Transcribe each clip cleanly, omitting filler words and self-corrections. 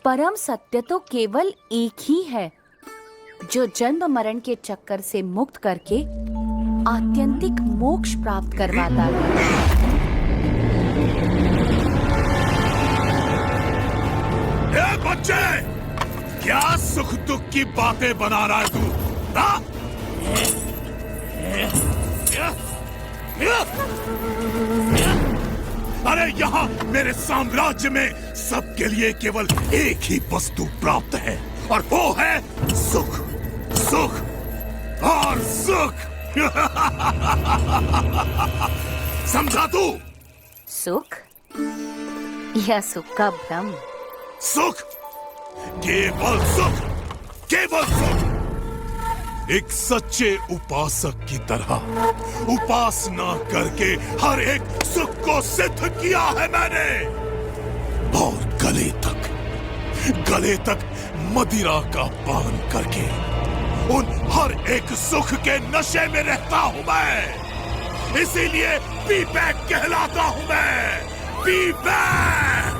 परम सत्य तो केवल एक ही है, जो जन्म मरण के चक्कर से मुक्त करके आत्यंतिक मोक्ष प्राप्त करवाता है। ए बच्चे, क्या सुख दुख की बातें बना रहा है तू? हाँ? अरे यहाँ मेरे साम्राज्य में सबके लिए केवल एक ही वस्तु प्राप्त है, और वो है सुख, सुख और सुख। समझा तू? सुख या सुख का भ्रम? सुख, केवल सुख, केवल सुख। एक सच्चे उपासक की तरह उपासना करके हर एक सुख को सिद्ध किया है मैंने, और गले तक मदिरा का पान करके उन हर एक सुख के नशे में रहता हूं मैं। इसीलिए पी-बैक कहलाता हूं मैं, पी-बैक।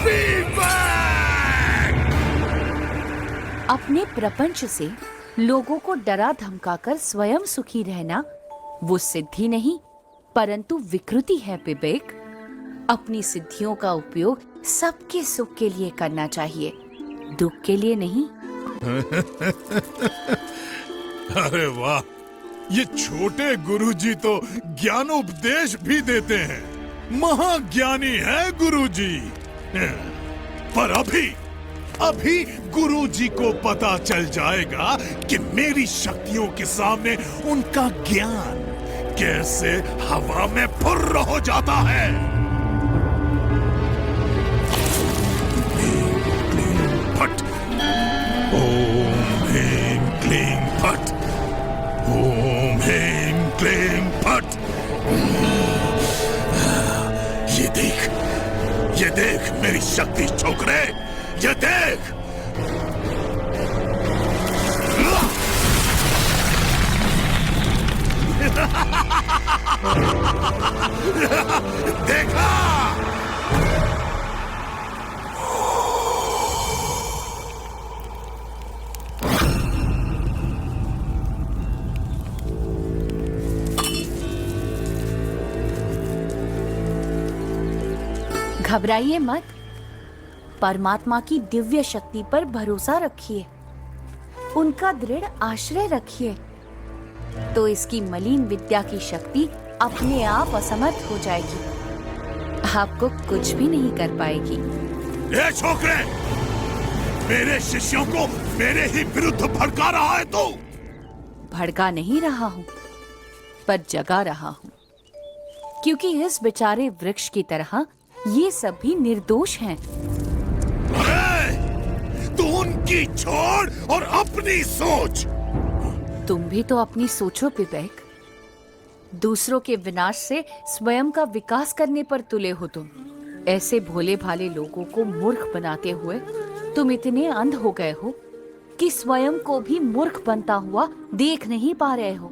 पी-बैक। अपने प्रपंच से लोगों को डरा धमकाकर स्वयं सुखी रहना वो सिद्धि नहीं, परंतु विकृति है विवेक। अपनी सिद्धियों का उपयोग सबके सुख के लिए करना चाहिए, दुख के लिए नहीं। अरे वाह, ये छोटे गुरुजी तो ज्ञानोपदेश भी देते हैं। महाज्ञानी है गुरुजी। पर अभी गुरुजी को पता चल जाएगा कि मेरी शक्तियों के सामने उनका ज्ञान कैसे हवा में फुर्र हो जाता है। फट। ओम ह्रीं क्लीं फट। ओम ह्रीं क्लीं फट। ये देख मेरी शक्ति छोकरे, ये देख। देखा? घबराइए मत, परमात्मा की दिव्य शक्ति पर भरोसा रखिए, उनका दृढ़ आश्रय रखिए, तो इसकी मलिन विद्या की शक्ति अपने आप असमर्थ हो जाएगी, आपको कुछ भी नहीं कर पाएगी। ये छोकरे, मेरे शिष्यों को मेरे ही विरुद्ध भड़का रहा है तू। भड़का नहीं रहा हूँ, पर जगा रहा हूँ, क्योंकि इस बेचारे वृक्ष की तरह ये सब भी निर्दोष हैं। तू उनकी छोड़ और अपनी सोच। तुम भी तो अपनी सोचो विवेक। दूसरों के विनाश से स्वयं का विकास करने पर तुले हो तुम। ऐसे भोले भाले लोगों को मूर्ख बनाते हुए तुम इतने अंध हो गए हो कि स्वयं को भी मूर्ख बनता हुआ देख नहीं पा रहे हो।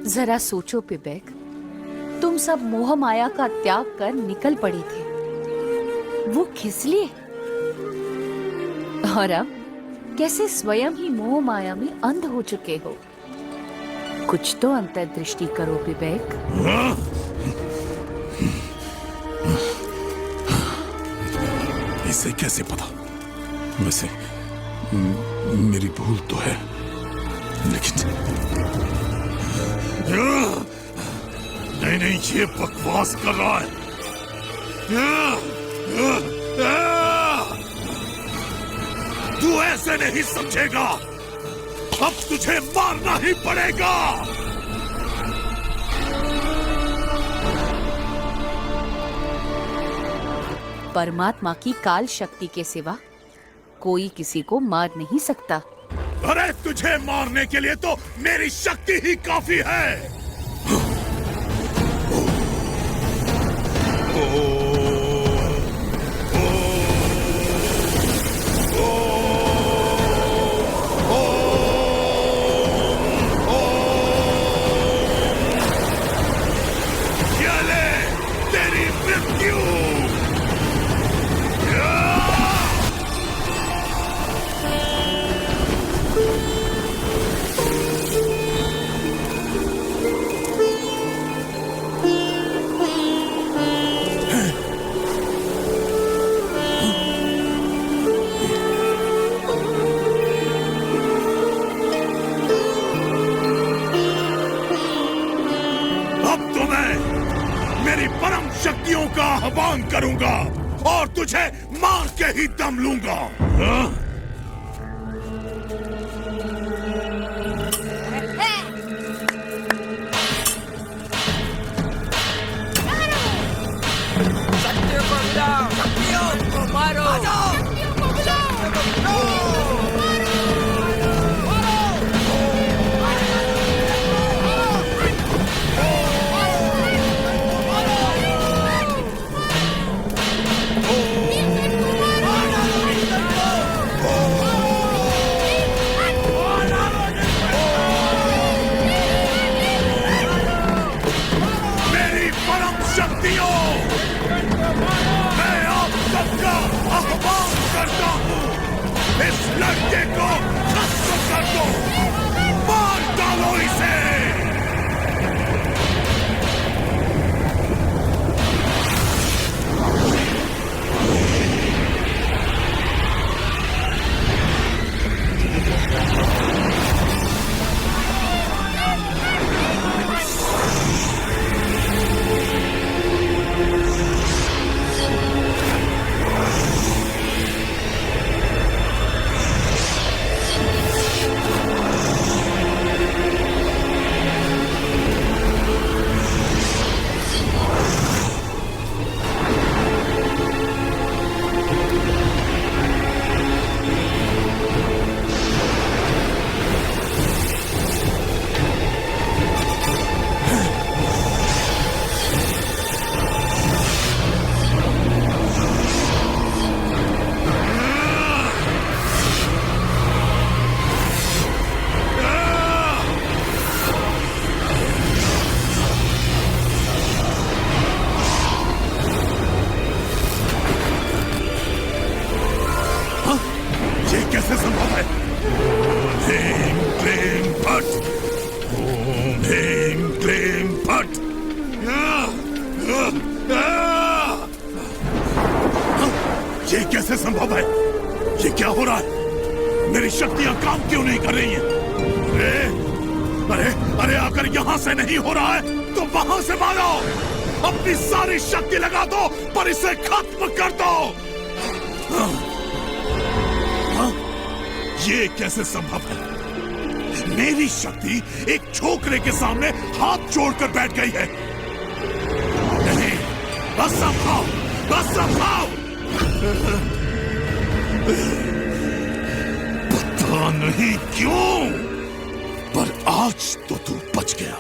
जरा सोचो विवेक, तुम सब मोह माया का त्याग कर निकल पड़े थे, वो किस लिए? और अब कैसे स्वयं ही मोह माया में अंध हो चुके हो? कुछ तो अंतर्दृष्टि करो विवेक। इसे कैसे पता? वैसे मेरी भूल तो है, लेकिन नहीं, ये बकवास कर रहा है। तू ऐसे नहीं समझेगा, अब तुझे मारना ही पड़ेगा। परमात्मा की काल शक्ति के सिवा कोई किसी को मार नहीं सकता। अरे तुझे मारने के लिए तो मेरी शक्ति ही काफी है। मेरी परम शक्तियों का आह्वान करूंगा और तुझे मार के ही दम लूंगा। हाँ? शक्तियों को मिलाओ, शक्तियों को मारो, शक्तियों को मिलाओ, मेरी परम शक्तियों, मैं आप सबका आह्वान करता हूँ, इस लड़के को खत्म कर दो, मार डालो इसे। ये कैसे संभव है? ह्रीं क्लीं फट, ओम ह्रीं क्लीं फट। ये कैसे संभव है? ये क्या हो रहा है? मेरी शक्तियां काम क्यों नहीं कर रही हैं? अरे अरे अगर यहां से नहीं हो रहा है तो वहां से मारो, अपनी सारी शक्ति लगा दो पर इसे खत्म कर दो। ये कैसे संभव है? मेरी शक्ति एक छोकरे के सामने हाथ जोड़कर बैठ गई है। नहीं, बस संभाव, बस संभाव। पता नहीं क्यों, पर आज तो तू बच गया,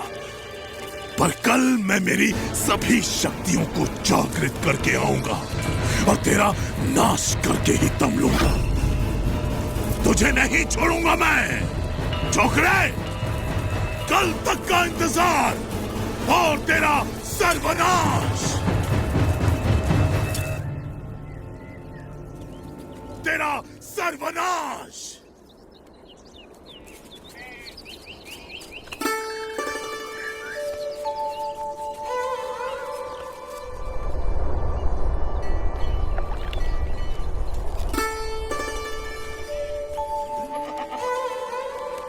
पर कल मैं मेरी सभी शक्तियों को जागृत करके आऊंगा और तेरा नाश करके ही दम लूंगा। तुझे नहीं छोड़ूंगा मैं, छोकरे। कल तक का इंतजार और तेरा सर्वनाश, तेरा सर्वनाश।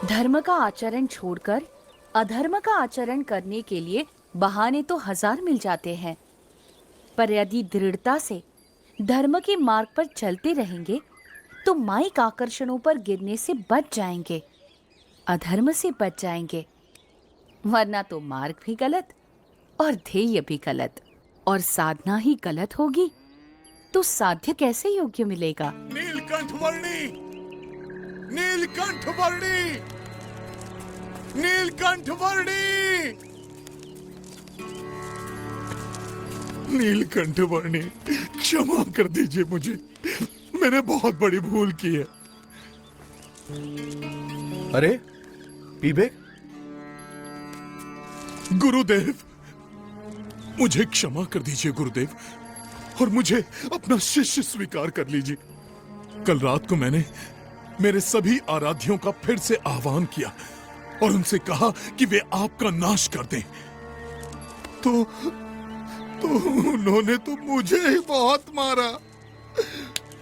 धर्म का आचरण छोड़कर अधर्म का आचरण करने के लिए बहाने तो हजार मिल जाते हैं, पर यदि दृढ़ता से धर्म के मार्ग पर चलते रहेंगे तो माइक आकर्षणों पर गिरने से बच जाएंगे, अधर्म से बच जाएंगे। वरना तो मार्ग भी गलत और ध्येय भी गलत, और साधना ही गलत होगी तो साध्य कैसे योग्य मिलेगा? नीलकंठ वर्णी, नीलकंठ वर्णी, नीलकंठ वर्णी, नीलकंठ वर्णी, क्षमा कर दीजिए मुझे, मैंने बहुत बड़ी भूल की है। अरे पीबेक, गुरुदेव, मुझे क्षमा कर दीजिए गुरुदेव, और मुझे अपना शिष्य स्वीकार कर लीजिए। कल रात को मैंने मेरे सभी आराध्यों का फिर से आह्वान किया और उनसे कहा कि वे आपका नाश कर दें, तो उन्होंने तो मुझे ही बहुत मारा,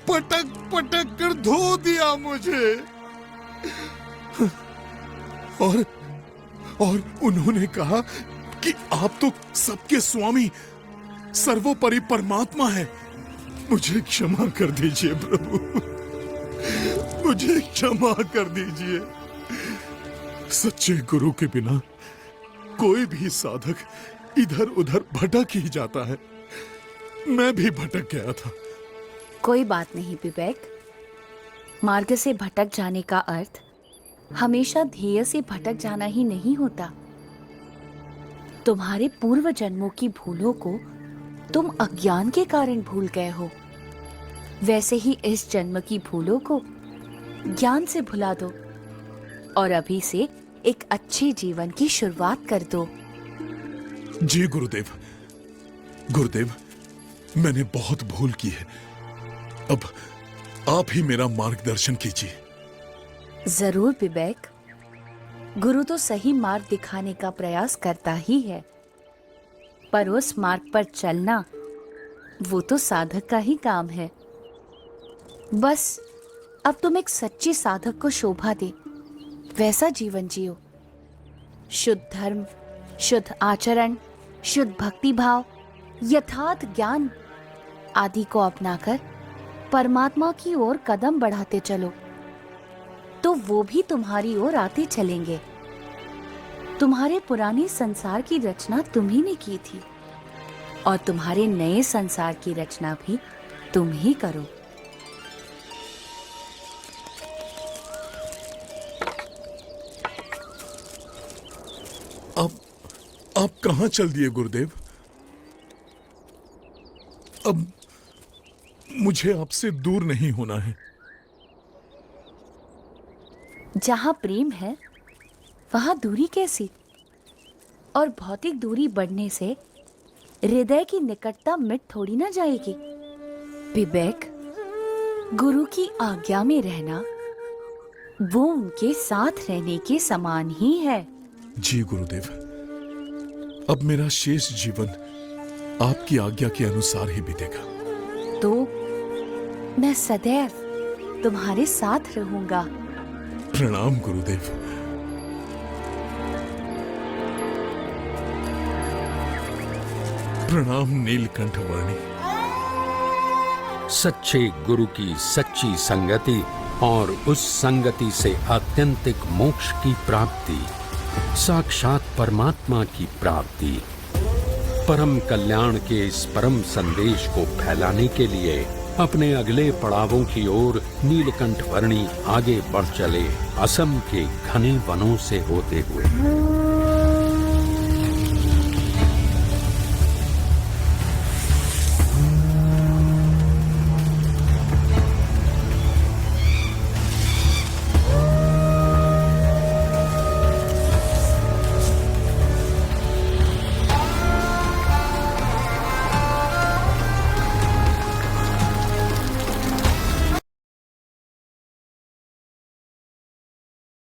पटक पटक कर धो दिया मुझे, और उन्होंने कहा कि आप तो सबके स्वामी सर्वोपरि परमात्मा है। मुझे क्षमा कर दीजिए प्रभु, मुझे क्षमा कर दीजिए। सच्चे गुरु के बिना कोई भी साधक इधर उधर भटक ही जाता है। मैं भी भटक गया था। कोई बात नहीं विवेक, मार्ग से भटक जाने का अर्थ हमेशा ध्येय से भटक जाना ही नहीं होता। तुम्हारे पूर्व जन्मों की भूलों को तुम अज्ञान के कारण भूल गए हो, वैसे ही इस जन्म की भूलों को ज्ञान से भुला दो और अभी से एक अच्छे जीवन की शुरुआत कर दो। जी गुरुदेव, गुरुदेव मैंने बहुत भूल की है। अब आप ही मेरा मार्गदर्शन कीजिए। जरूर विवेक, गुरु तो सही मार्ग दिखाने का प्रयास करता ही है, पर उस मार्ग पर चलना वो तो साधक का ही काम है। बस अब तुम एक सच्चे साधक को शोभा दे वैसा जीवन जियो। शुद्ध धर्म, शुद्ध आचरण, शुद्ध भक्ति भाव, यथार्थ ज्ञान आदि को अपनाकर परमात्मा की ओर कदम बढ़ाते चलो, तो वो भी तुम्हारी ओर आते चलेंगे। तुम्हारे पुराने संसार की रचना तुम्ही ने की थी और तुम्हारे नए संसार की रचना भी तुम ही करो। आप कहां चल दिए गुरुदेव? अब मुझे आपसे दूर नहीं होना है। जहां प्रेम है वहां दूरी कैसी? और भौतिक दूरी बढ़ने से हृदय की निकटता मिट थोड़ी ना जाएगी। विवेक, गुरु की आज्ञा में रहना वो उनके साथ रहने के समान ही है। जी गुरुदेव, अब मेरा शेष जीवन आपकी आज्ञा के अनुसार ही बीतेगा। तो मैं सदैव तुम्हारे साथ रहूंगा। प्रणाम गुरुदेव। प्रणाम नीलकंठ वर्णी। सच्चे गुरु की सच्ची संगति और उस संगति से आत्यंतिक मोक्ष की प्राप्ति, साक्षात परमात्मा की प्राप्ति। परम कल्याण के इस परम संदेश को फैलाने के लिए अपने अगले पड़ावों की ओर नीलकंठ वर्णी आगे बढ़ चले, असम के घने वनों से होते हुए।